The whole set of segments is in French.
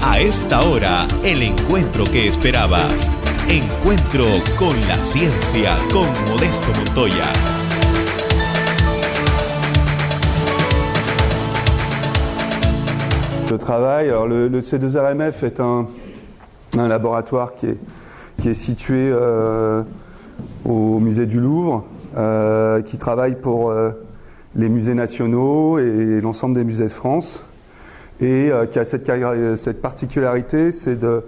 A esta hora, el encuentro que esperabas. Encuentro con la ciencia con Modesto Montoya. Le travail, alors le C2RMF est un laboratoire qui est situé au musée du Louvre, qui travaille pour les musées nationaux et l'ensemble des musées de France, et qui a cette particularité, c'est de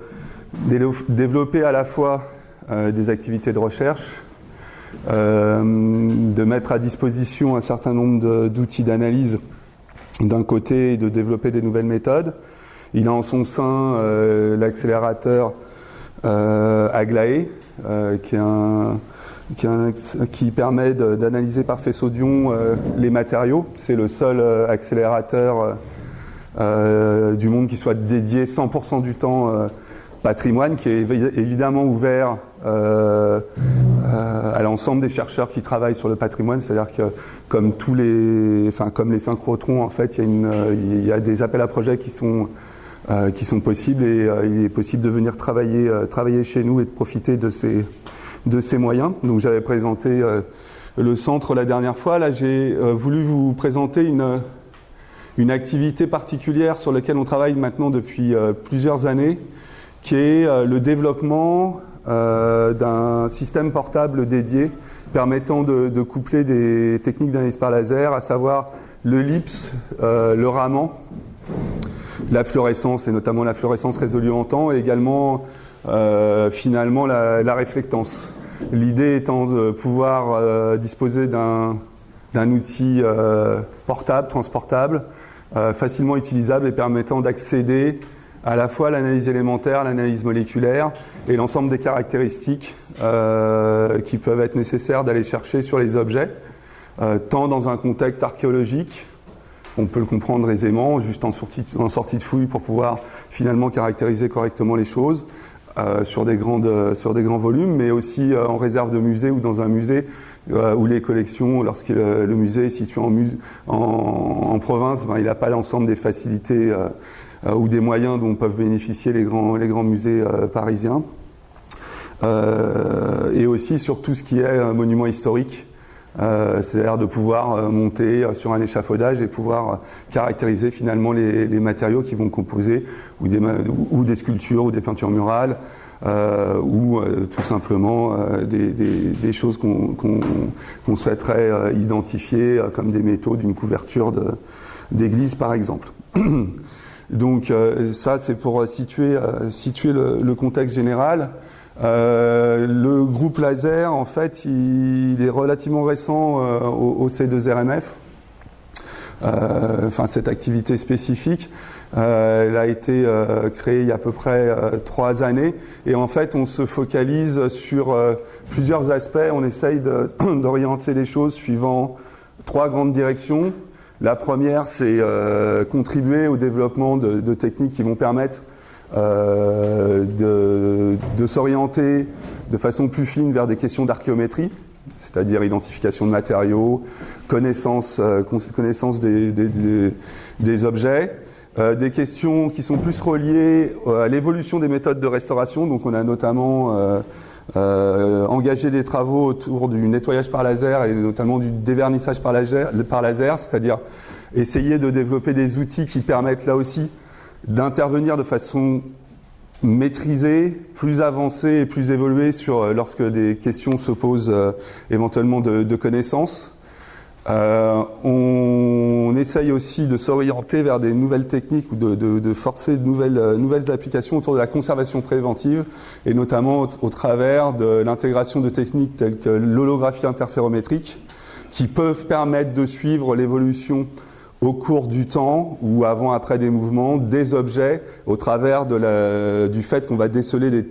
développer à la fois des activités de recherche, de mettre à disposition un certain nombre d'outils d'analyse d'un côté et de développer des nouvelles méthodes. Il a en son sein l'accélérateur Aglaé, qui permet d'analyser par faisceau d'ion les matériaux. C'est le seul accélérateur du monde qui soit dédié 100% du temps patrimoine, qui est évidemment ouvert à l'ensemble des chercheurs qui travaillent sur le patrimoine. C'est-à-dire que comme les synchrotrons, en fait, il y a des appels à projets qui sont possibles, et il est possible de venir travailler chez nous et de profiter de ces moyens. Donc j'avais présenté le centre la dernière fois. Là, j'ai voulu vous présenter une activité particulière sur laquelle on travaille maintenant depuis plusieurs années, qui est le développement d'un système portable dédié permettant de coupler des techniques d'analyse par laser, à savoir le LIPS, le raman, la fluorescence, et notamment la fluorescence résolue en temps, et également finalement la réflectance. L'idée étant de pouvoir disposer d'un outil portable, transportable, facilement utilisable et permettant d'accéder à la fois à l'analyse élémentaire, l'analyse moléculaire et l'ensemble des caractéristiques qui peuvent être nécessaires d'aller chercher sur les objets, tant dans un contexte archéologique, on peut le comprendre aisément, juste en sortie de fouille pour pouvoir finalement caractériser correctement les choses, sur des grands volumes, mais aussi en réserve de musée ou dans un musée où les collections, lorsque le musée est situé en province, il n'a pas l'ensemble des facilités ou des moyens dont peuvent bénéficier les grands musées parisiens. Et aussi sur tout ce qui est un monument historique, c'est-à-dire de pouvoir monter sur un échafaudage et pouvoir caractériser finalement les matériaux qui vont composer ou des sculptures ou des peintures murales, ou tout simplement des choses qu'on souhaiterait identifier comme des métaux d'une couverture d'église par exemple. Donc ça c'est pour situer le contexte général. Le groupe laser, en fait, il est relativement récent au C2RMF. Cette activité spécifique, elle a été créée il y a à peu près 3 années. Et en fait, on se focalise sur plusieurs aspects. On essaye d'orienter les choses suivant 3 grandes directions. La première, c'est contribuer au développement de techniques qui vont permettre de s'orienter de façon plus fine vers des questions d'archéométrie, c'est-à-dire identification de matériaux, connaissance des objets, des questions qui sont plus reliées à l'évolution des méthodes de restauration. Donc on a notamment engagé des travaux autour du nettoyage par laser et notamment du dévernissage par laser, c'est-à-dire essayer de développer des outils qui permettent là aussi d'intervenir de façon maîtrisée, plus avancée et plus évoluée lorsque des questions se posent éventuellement de connaissances. On essaye aussi de s'orienter vers des nouvelles techniques ou de forcer de nouvelles applications autour de la conservation préventive, et notamment au travers de l'intégration de techniques telles que l'holographie interférométrique, qui peuvent permettre de suivre l'évolution au cours du temps ou avant après des mouvements des objets au travers du fait qu'on va déceler des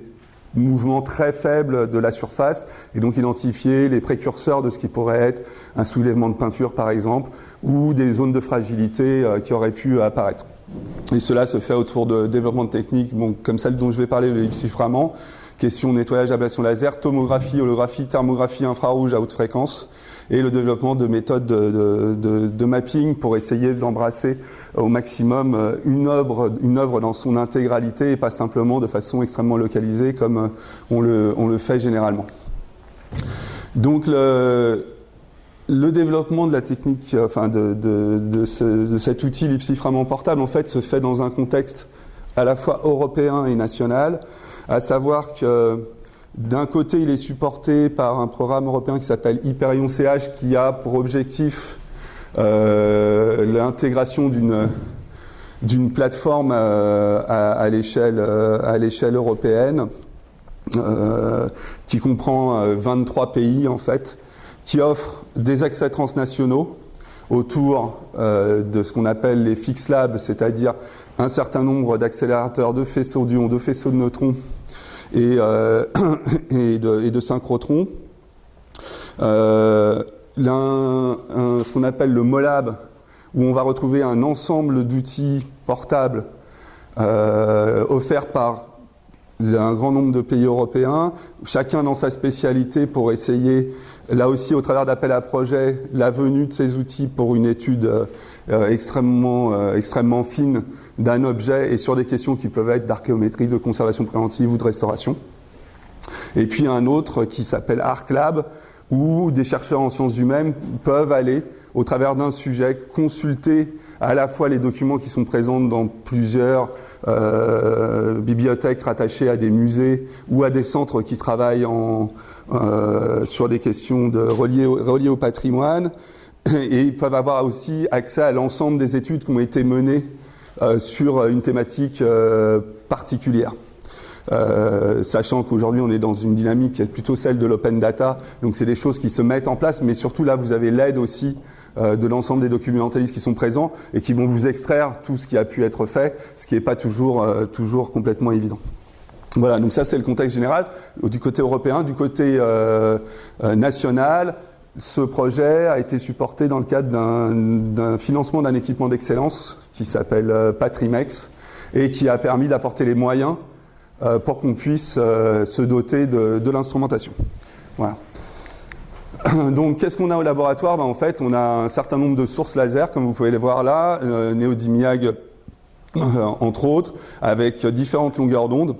mouvements très faibles de la surface et donc identifier les précurseurs de ce qui pourrait être un soulèvement de peinture par exemple, ou des zones de fragilité qui auraient pu apparaître. Et cela se fait autour de développement de techniques comme celle dont je vais parler, le lipsiframent, question de nettoyage, ablation laser, tomographie, holographie, thermographie infrarouge à haute fréquence, et le développement de méthodes de mapping pour essayer d'embrasser au maximum une œuvre dans son intégralité et pas simplement de façon extrêmement localisée comme on le fait généralement. Donc le développement de la technique, enfin de cet outil lipsiframent portable, en fait, se fait dans un contexte à la fois européen et national, à savoir que d'un côté, il est supporté par un programme européen qui s'appelle Hyperion CH, qui a pour objectif l'intégration d'une plateforme à l'échelle européenne, qui comprend 23 pays en fait, qui offre des accès transnationaux autour de ce qu'on appelle les Fix Labs, c'est-à-dire un certain nombre d'accélérateurs de faisceaux d'ions, de faisceaux de neutrons et de synchrotrons. Ce qu'on appelle le MOLAB, où on va retrouver un ensemble d'outils portables offerts par un grand nombre de pays européens, chacun dans sa spécialité pour essayer, là aussi au travers d'appels à projets, la venue de ces outils pour une étude extrêmement fine d'un objet et sur des questions qui peuvent être d'archéométrie, de conservation préventive ou de restauration. Et puis un autre qui s'appelle ArcLab, où des chercheurs en sciences humaines peuvent aller, au travers d'un sujet, consulter à la fois les documents qui sont présents dans plusieurs bibliothèques rattachées à des musées ou à des centres qui travaillent sur des questions reliées au patrimoine, et ils peuvent avoir aussi accès à l'ensemble des études qui ont été menées sur une thématique particulière. Sachant qu'aujourd'hui on est dans une dynamique qui est plutôt celle de l'open data, donc c'est des choses qui se mettent en place, mais surtout là vous avez l'aide aussi de l'ensemble des documentalistes qui sont présents et qui vont vous extraire tout ce qui a pu être fait, ce qui n'est pas toujours complètement évident. Voilà, donc ça c'est le contexte général du côté européen. Du côté national, ce projet a été supporté dans le cadre d'un financement d'un équipement d'excellence qui s'appelle Patrimex et qui a permis d'apporter les moyens pour qu'on puisse se doter de l'instrumentation. Voilà. Donc, qu'est-ce qu'on a au laboratoire ? En fait, on a un certain nombre de sources laser, comme vous pouvez les voir là, néodymiag entre autres, avec différentes longueurs d'onde.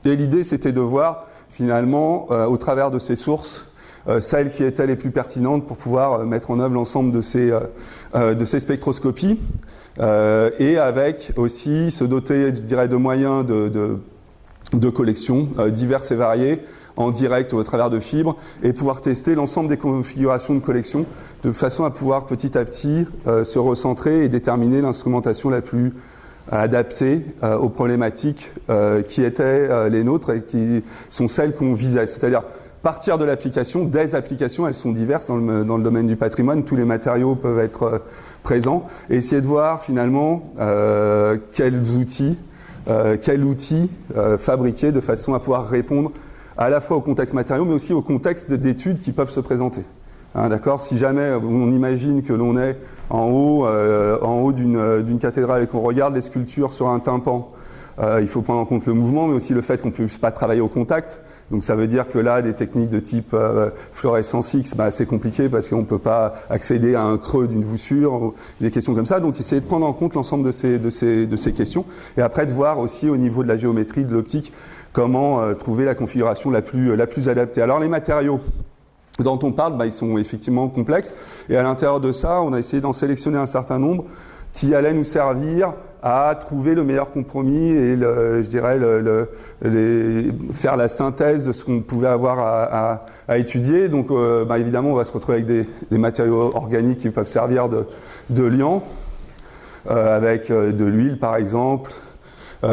Et l'idée, c'était de voir, finalement, au travers de ces sources, celles qui étaient les plus pertinentes pour pouvoir mettre en œuvre l'ensemble de ces spectroscopies, et avec aussi se doter, je dirais, de moyens de collection diverses et variées, en direct ou au travers de fibres, et pouvoir tester l'ensemble des configurations de collection de façon à pouvoir petit à petit se recentrer et déterminer l'instrumentation la plus adaptée aux problématiques qui étaient les nôtres et qui sont celles qu'on visait. C'est-à-dire partir de l'application, des applications, elles sont diverses dans le domaine du patrimoine, tous les matériaux peuvent être présents, et essayer de voir finalement quel outil fabriquer de façon à pouvoir répondre à la fois au contexte matériau, mais aussi au contexte d'études qui peuvent se présenter. D'accord ? Si jamais on imagine que l'on est en haut d'une cathédrale et qu'on regarde les sculptures sur un tympan, il faut prendre en compte le mouvement, mais aussi le fait qu'on ne puisse pas travailler au contact. Donc ça veut dire que là, des techniques de type fluorescence X, c'est compliqué parce qu'on ne peut pas accéder à un creux d'une voussure, des questions comme ça. Donc essayer de prendre en compte l'ensemble de ces questions. Et après de voir aussi au niveau de la géométrie, de l'optique, comment trouver la configuration la plus adaptée. Alors les matériaux dont on parle, ils sont effectivement complexes. Et à l'intérieur de ça, on a essayé d'en sélectionner un certain nombre qui allaient nous servir à trouver le meilleur compromis et faire la synthèse de ce qu'on pouvait avoir à étudier. Donc évidemment, on va se retrouver avec des matériaux organiques qui peuvent servir de liant, avec de l'huile par exemple,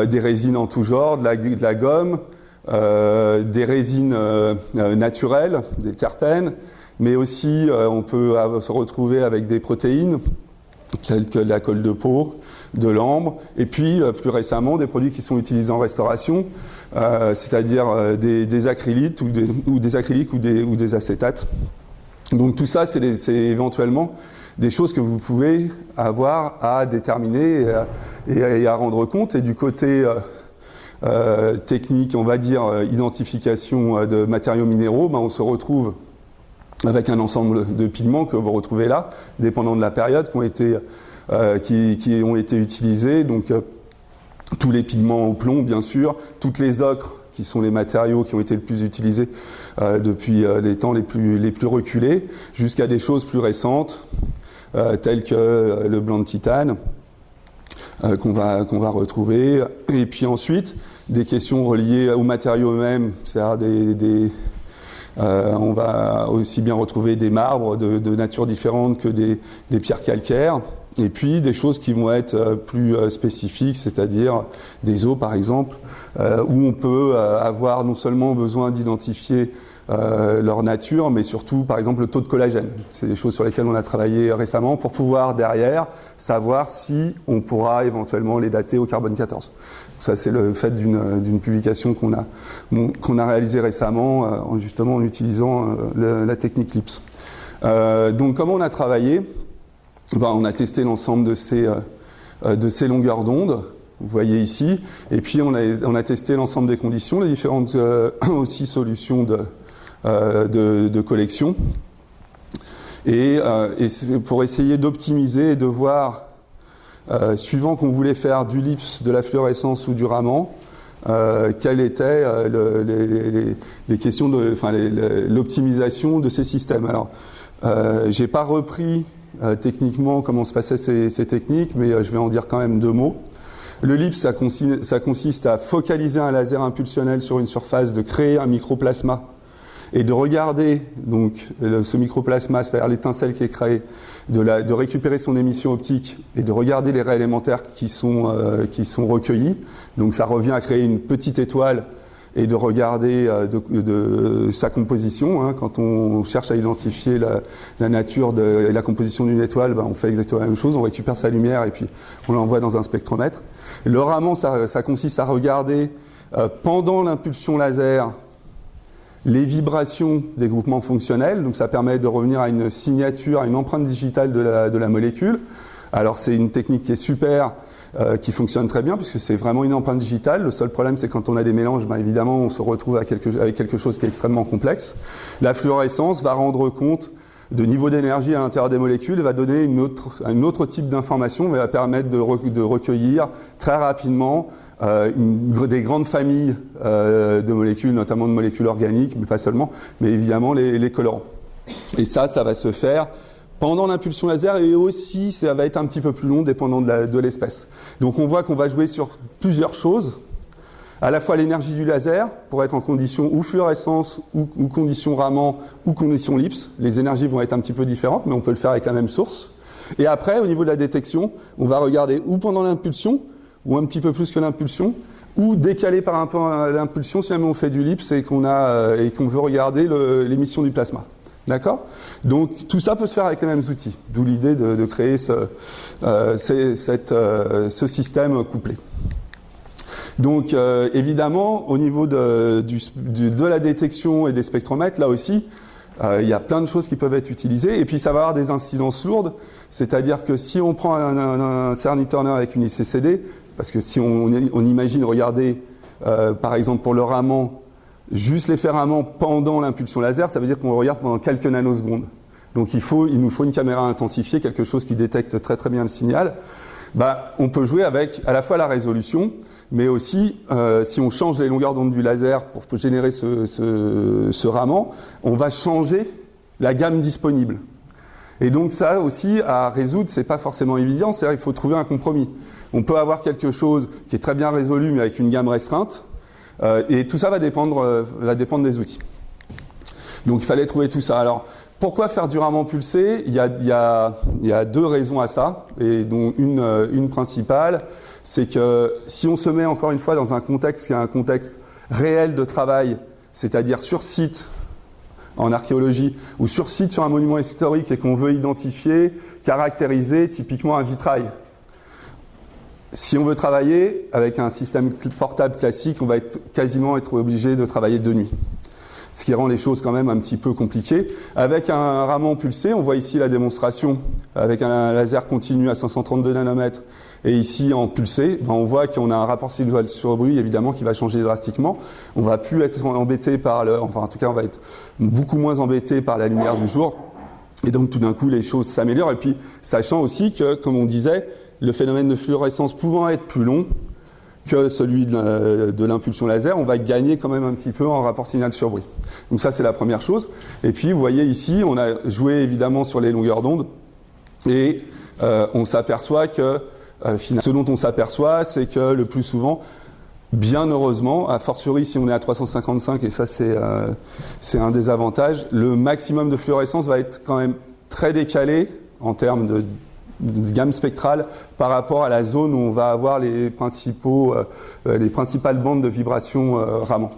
des résines en tout genre, de la gomme, des résines naturelles, des terpènes, mais aussi on peut se retrouver avec des protéines, telles que de la colle de peau, de l'ambre, et puis plus récemment des produits qui sont utilisés en restauration, c'est-à-dire des acryliques ou des acétates. Donc tout ça, c'est éventuellement des choses que vous pouvez avoir à déterminer et à rendre compte. Et du côté technique, on va dire, identification de matériaux minéraux, on se retrouve avec un ensemble de pigments que vous retrouvez là, dépendant de la période, qui ont été utilisés. Donc, tous les pigments au plomb, bien sûr, toutes les ocres, qui sont les matériaux qui ont été le plus utilisés depuis les temps les plus reculés, jusqu'à des choses plus récentes, telles que le blanc de titane, qu'on va retrouver. Et puis ensuite, des questions reliées aux matériaux eux-mêmes, c'est-à-dire on va aussi bien retrouver des marbres de nature différente que des pierres calcaires. Et puis des choses qui vont être plus spécifiques, c'est-à-dire des eaux par exemple, où on peut avoir non seulement besoin d'identifier leur nature, mais surtout par exemple le taux de collagène. C'est des choses sur lesquelles on a travaillé récemment pour pouvoir derrière savoir si on pourra éventuellement les dater au carbone 14. Ça c'est le fait d'une publication qu'on a réalisée récemment justement en utilisant la technique LIPS. Donc comment on a travaillé ? On a testé l'ensemble de ces longueurs d'onde, vous voyez ici, et puis on a testé l'ensemble des conditions, les différentes aussi solutions de collection, et pour essayer d'optimiser et de voir, suivant qu'on voulait faire du LIPS, de la fluorescence ou du Raman, quelles étaient les questions l'optimisation de ces systèmes. Alors, j'ai pas repris techniquement comment se passaient ces techniques, mais je vais en dire quand même deux mots. Le LIPS, ça consiste à focaliser un laser impulsionnel sur une surface, de créer un microplasma et de regarder donc ce microplasma, c'est-à-dire l'étincelle qui est créée, de récupérer son émission optique et de regarder les raies élémentaires qui sont recueillies. Donc ça revient à créer une petite étoile et de regarder de sa composition. Quand on cherche à identifier la nature et la composition d'une étoile, on fait exactement la même chose, on récupère sa lumière et puis on l'envoie dans un spectromètre. Le Raman, ça consiste à regarder pendant l'impulsion laser les vibrations des groupements fonctionnels, donc ça permet de revenir à une signature, à une empreinte digitale de la molécule. Alors c'est une technique qui est super, qui fonctionne très bien puisque c'est vraiment une empreinte digitale. Le seul problème, c'est quand on a des mélanges, évidemment, on se retrouve avec quelque chose qui est extrêmement complexe. La fluorescence va rendre compte de niveau d'énergie à l'intérieur des molécules et va donner un autre type d'information, mais va permettre de recueillir très rapidement des grandes familles de molécules, notamment de molécules organiques, mais pas seulement, mais évidemment les colorants. Et ça va se faire pendant l'impulsion laser, et aussi ça va être un petit peu plus long dépendant de l'espèce. Donc on voit qu'on va jouer sur plusieurs choses, à la fois l'énergie du laser pour être en condition ou fluorescence ou condition Raman ou condition LIPS. Les énergies vont être un petit peu différentes, mais on peut le faire avec la même source. Et après, au niveau de la détection, on va regarder ou pendant l'impulsion, ou un petit peu plus que l'impulsion, ou décalé par rapport à l'impulsion si jamais on fait du LIPS et qu'on veut regarder l'émission du plasma. D'accord ? Donc tout ça peut se faire avec les mêmes outils, d'où l'idée de créer ce système couplé. Donc évidemment, au niveau de la détection et des spectromètres, là aussi, il y a plein de choses qui peuvent être utilisées, et puis ça va avoir des incidences lourdes, c'est-à-dire que si on prend un Cerny Turner avec une ICCD, parce que si on imagine regarder, par exemple pour le Raman, juste l'effet Raman pendant l'impulsion laser, ça veut dire qu'on regarde pendant quelques nanosecondes. Donc il nous faut une caméra intensifiée, quelque chose qui détecte très très bien le signal. On peut jouer avec à la fois la résolution, mais aussi si on change les longueurs d'onde du laser pour générer ce Raman, on va changer la gamme disponible. Et donc ça aussi à résoudre, c'est pas forcément évident, c'est-à-dire qu'il faut trouver un compromis. On peut avoir quelque chose qui est très bien résolu mais avec une gamme restreinte. Et tout ça va dépendre des outils. Donc il fallait trouver tout ça. Alors pourquoi faire du Raman pulsé ? Il y a deux raisons à ça, et dont une principale, c'est que si on se met encore une fois dans un contexte qui est un contexte réel de travail, c'est-à-dire sur site en archéologie, ou sur site sur un monument historique et qu'on veut identifier, caractériser typiquement un vitrail. Si on veut travailler avec un système portable classique, on va quasiment être obligé de travailler de nuit. Ce qui rend les choses quand même un petit peu compliquées. Avec un Raman pulsé, on voit ici la démonstration avec un laser continu à 532 nanomètres et ici en pulsé, on voit qu'on a un rapport signal sur bruit évidemment qui va changer drastiquement. On va plus être embêté par en tout cas on va être beaucoup moins embêté par la lumière du jour. Et donc tout d'un coup les choses s'améliorent. Et puis sachant aussi que, comme on disait, le phénomène de fluorescence pouvant être plus long que celui de l'impulsion laser, on va gagner quand même un petit peu en rapport signal sur bruit. Donc ça c'est la première chose. Et puis vous voyez ici, on a joué évidemment sur les longueurs d'onde et on s'aperçoit que ce dont on s'aperçoit, c'est que le plus souvent, bien heureusement, a fortiori si on est à 355, et ça c'est un des avantages, le maximum de fluorescence va être quand même très décalé en termes de gamme spectrale par rapport à la zone où on va avoir les principales bandes de vibration Raman.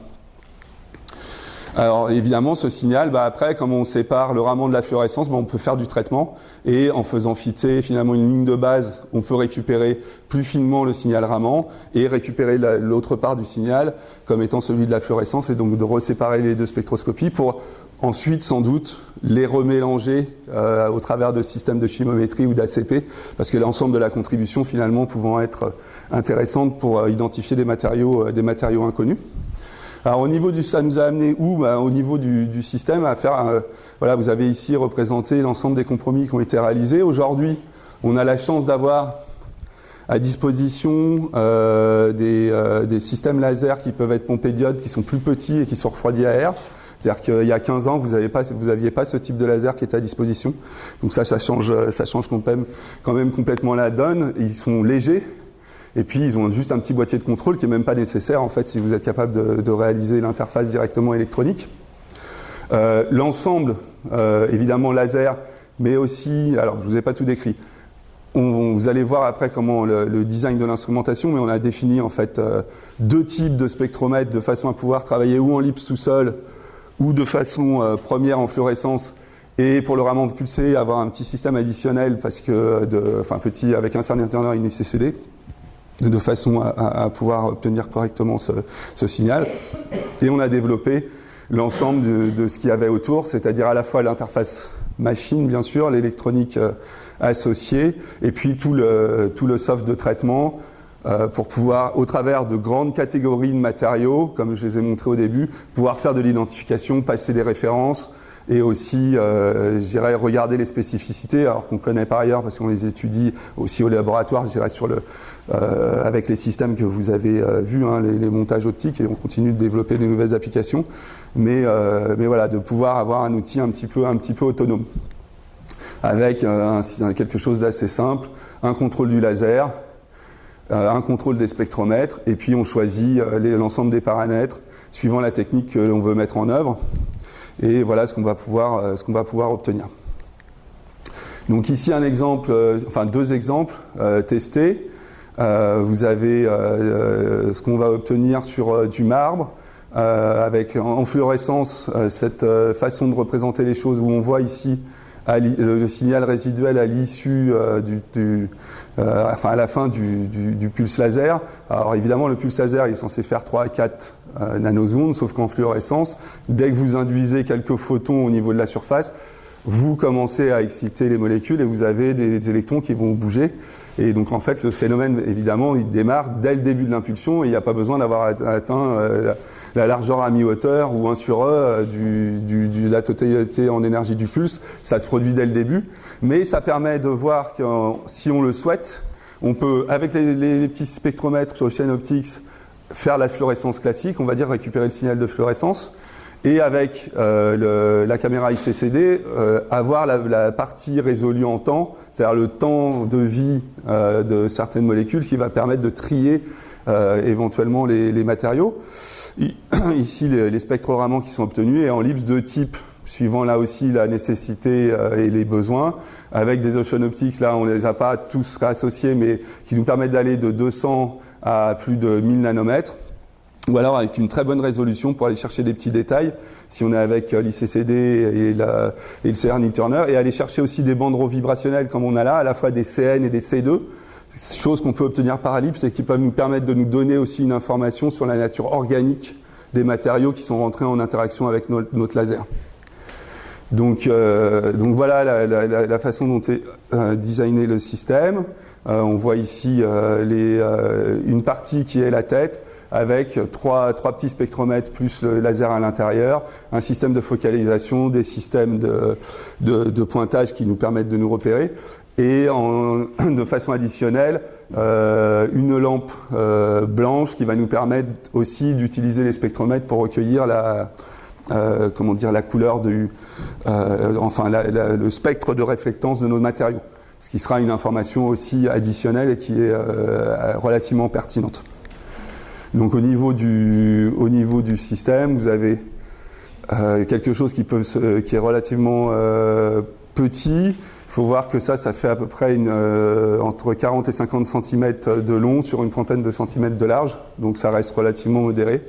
Alors évidemment ce signal, après comme on sépare le Raman de la fluorescence, on peut faire du traitement et en faisant fitter finalement une ligne de base, on peut récupérer plus finement le signal Raman et récupérer l'autre part du signal comme étant celui de la fluorescence et donc de reséparer les deux spectroscopies pour ensuite sans doute les remélanger au travers de systèmes de chimiométrie ou d'ACP parce que l'ensemble de la contribution finalement pouvant être intéressante pour identifier des matériaux inconnus. Alors au niveau ça nous a amené où au niveau du système à faire voilà, vous avez ici représenté l'ensemble des compromis qui ont été réalisés. Aujourd'hui, on a la chance d'avoir à disposition des systèmes laser qui peuvent être pompés diodes qui sont plus petits et qui sont refroidis à air. C'est-à-dire qu'il y a 15 ans, vous aviez pas ce type de laser qui était à disposition. Donc ça change quand même complètement la donne. Ils sont légers. Et puis, ils ont juste un petit boîtier de contrôle qui n'est même pas nécessaire, en fait, si vous êtes capable de réaliser l'interface directement électronique. L'ensemble, évidemment, laser, mais aussi... Alors, je ne vous ai pas tout décrit. Vous allez voir après comment le design de l'instrumentation, mais on a défini, en fait, deux types de spectromètres de façon à pouvoir travailler ou en LIPS tout seul, ou de façon première en fluorescence, et pour le Raman pulsé, avoir un petit système additionnel, parce que petit, avec un CERN Turner et une ICCD, de façon à pouvoir obtenir correctement ce signal. Et on a développé l'ensemble de ce qu'il y avait autour, c'est-à-dire à la fois l'interface machine, bien sûr, l'électronique associée, et puis tout le soft de traitement pour pouvoir, au travers de grandes catégories de matériaux, comme je les ai montrés au début, pouvoir faire de l'identification, passer des références, et aussi, je dirais, regarder les spécificités, alors qu'on connaît par ailleurs, parce qu'on les étudie aussi au laboratoire, je dirais, avec les systèmes que vous avez vus, les montages optiques, et on continue de développer de nouvelles applications. Mais voilà, de pouvoir avoir un outil un petit peu autonome, avec quelque chose d'assez simple, un contrôle du laser, un contrôle des spectromètres, et puis on choisit l'ensemble des paramètres suivant la technique que l'on veut mettre en œuvre. Et voilà ce qu'on va pouvoir obtenir. Donc ici un exemple, deux exemples testés. Vous avez ce qu'on va obtenir sur du marbre avec en fluorescence cette façon de représenter les choses où on voit ici le signal résiduel à l'issue à la fin du pulse laser. Alors évidemment le pulse laser il est censé faire 3 à 4 nanosecondes, sauf qu'en fluorescence, dès que vous induisez quelques photons au niveau de la surface, vous commencez à exciter les molécules et vous avez des électrons qui vont bouger. Et donc en fait le phénomène évidemment il démarre dès le début de l'impulsion et il n'y a pas besoin d'avoir atteint la largeur à mi-hauteur ou 1 sur E de la totalité en énergie du pulse. Ça se produit dès le début, mais ça permet de voir que si on le souhaite, on peut avec les petits spectromètres sur chaîne optics faire la fluorescence classique, on va dire récupérer le signal de fluorescence, et avec la caméra ICCD, avoir la partie résolue en temps, c'est-à-dire le temps de vie de certaines molécules qui va permettre de trier éventuellement les matériaux. Ici, les spectres Raman qui sont obtenus, et en LIPS de type, suivant là aussi la nécessité et les besoins, avec des ocean optics, là on ne les a pas tous associés, mais qui nous permettent d'aller de 200 à plus de 1000 nanomètres, ou alors avec une très bonne résolution pour aller chercher des petits détails, si on est avec l'ICCD et le CERN Turner, et aller chercher aussi des bandes vibrationnelles comme on a là, à la fois des CN et des C2, choses qu'on peut obtenir par ellipse et qui peuvent nous permettre de nous donner aussi une information sur la nature organique des matériaux qui sont rentrés en interaction avec notre laser. Donc voilà la façon dont est designé le système. On voit ici une partie qui est la tête, avec trois petits spectromètres plus le laser à l'intérieur, un système de focalisation, des systèmes de pointage qui nous permettent de nous repérer, et de façon additionnelle, une lampe blanche qui va nous permettre aussi d'utiliser les spectromètres pour recueillir la couleur le spectre de réflectance de nos matériaux, ce qui sera une information aussi additionnelle et qui est relativement pertinente. Donc au niveau du système, vous avez quelque chose qui est relativement petit. Il faut voir que ça fait à peu près entre 40 et 50 cm de long sur une trentaine de centimètres de large, donc ça reste relativement modéré.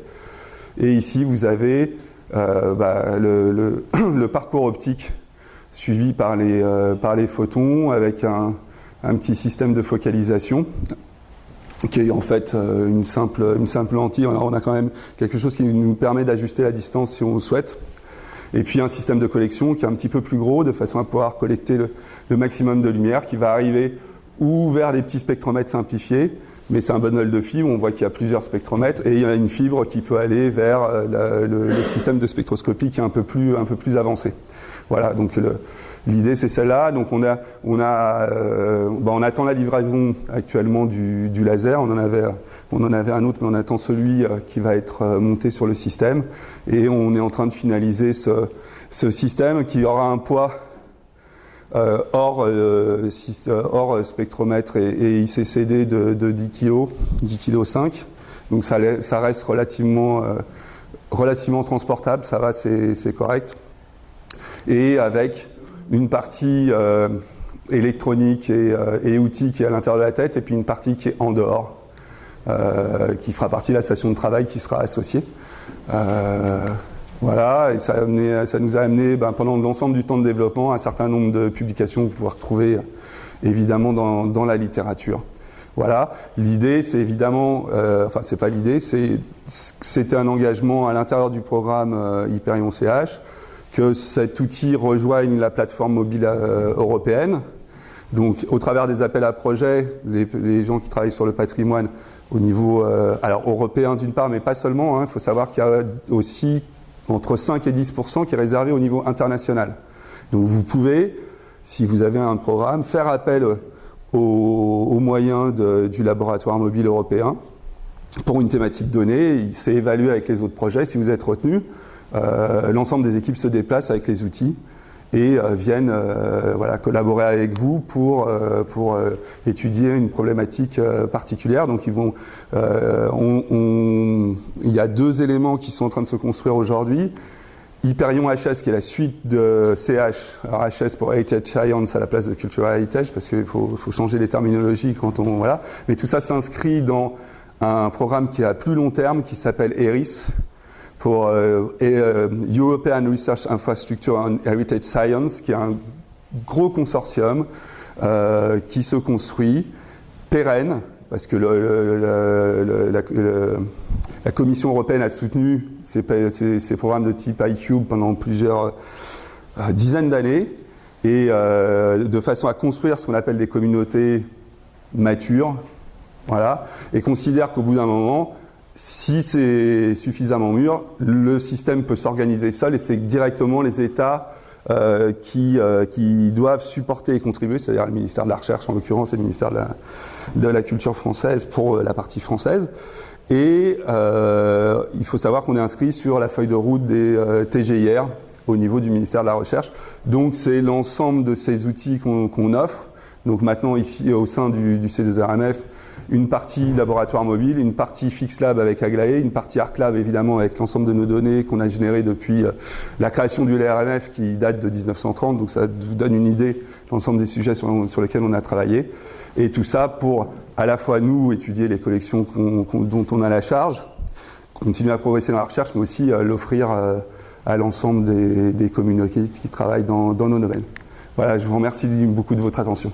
Et ici, vous avez le parcours optique suivi par les photons avec un petit système de focalisation qui est en fait une simple lentille. Alors on a quand même quelque chose qui nous permet d'ajuster la distance si on le souhaite. Et puis un système de collection qui est un petit peu plus gros, de façon à pouvoir collecter le maximum de lumière, qui va arriver ou vers les petits spectromètres simplifiés, mais c'est un bundle de fibres, on voit qu'il y a plusieurs spectromètres, et il y a une fibre qui peut aller vers le système de spectroscopie qui est un peu plus avancé. Voilà, donc l'idée c'est celle-là. Donc on attend la livraison actuellement du laser. On en avait un autre, mais on attend celui qui va être monté sur le système. Et on est en train de finaliser ce système qui aura un poids hors spectromètre et ICCD de 10 kg, 10,5 kg. Donc ça reste relativement transportable, ça va, c'est correct. Et avec une partie électronique et outils qui est à l'intérieur de la tête, et puis une partie qui est en dehors, qui fera partie de la station de travail qui sera associée. Voilà, et ça nous a amené pendant l'ensemble du temps de développement un certain nombre de publications que vous pouvez retrouver évidemment dans la littérature. Voilà, l'idée c'est évidemment, c'est pas l'idée, c'était un engagement à l'intérieur du programme Hyperion CH, que cet outil rejoigne la plateforme mobile européenne. Donc, au travers des appels à projets, les gens qui travaillent sur le patrimoine au niveau européen d'une part, mais pas seulement. Il faut savoir qu'il y a aussi entre 5 et 10% qui est réservé au niveau international. Donc, vous pouvez, si vous avez un programme, faire appel aux moyens du laboratoire mobile européen pour une thématique donnée. C'est évalué avec les autres projets. Si vous êtes retenu, l'ensemble des équipes se déplacent avec les outils et viennent collaborer avec vous pour étudier une problématique particulière. Donc il y a deux éléments qui sont en train de se construire aujourd'hui. Hyperion HS, qui est la suite de CH, alors HS pour Heritage Science à la place de Cultural Heritage, parce qu'il faut changer les terminologies quand on... Voilà. Mais tout ça s'inscrit dans un programme qui est à plus long terme, qui s'appelle ERIS, pour European Research Infrastructure on Heritage Science, qui est un gros consortium qui se construit, pérenne, parce que la Commission européenne a soutenu ces programmes de type iCube pendant plusieurs dizaines d'années, et de façon à construire ce qu'on appelle des communautés matures, voilà, et considère qu'au bout d'un moment, si c'est suffisamment mûr, le système peut s'organiser seul, et c'est directement les États qui doivent supporter et contribuer, c'est-à-dire le ministère de la Recherche en l'occurrence et le ministère de la Culture française pour la partie française. Et il faut savoir qu'on est inscrit sur la feuille de route des TGIR au niveau du ministère de la Recherche. Donc c'est l'ensemble de ces outils qu'on offre. Donc maintenant ici au sein du C2RMF, une partie laboratoire mobile, une partie FixLab avec Aglaé, une partie ArcLab évidemment avec l'ensemble de nos données qu'on a générées depuis la création du LRMF qui date de 1930, donc ça vous donne une idée de l'ensemble des sujets sur lesquels on a travaillé. Et tout ça pour à la fois nous étudier les collections dont on a la charge, continuer à progresser dans la recherche, mais aussi l'offrir à l'ensemble des communautés qui travaillent dans nos domaines. Voilà, je vous remercie beaucoup de votre attention.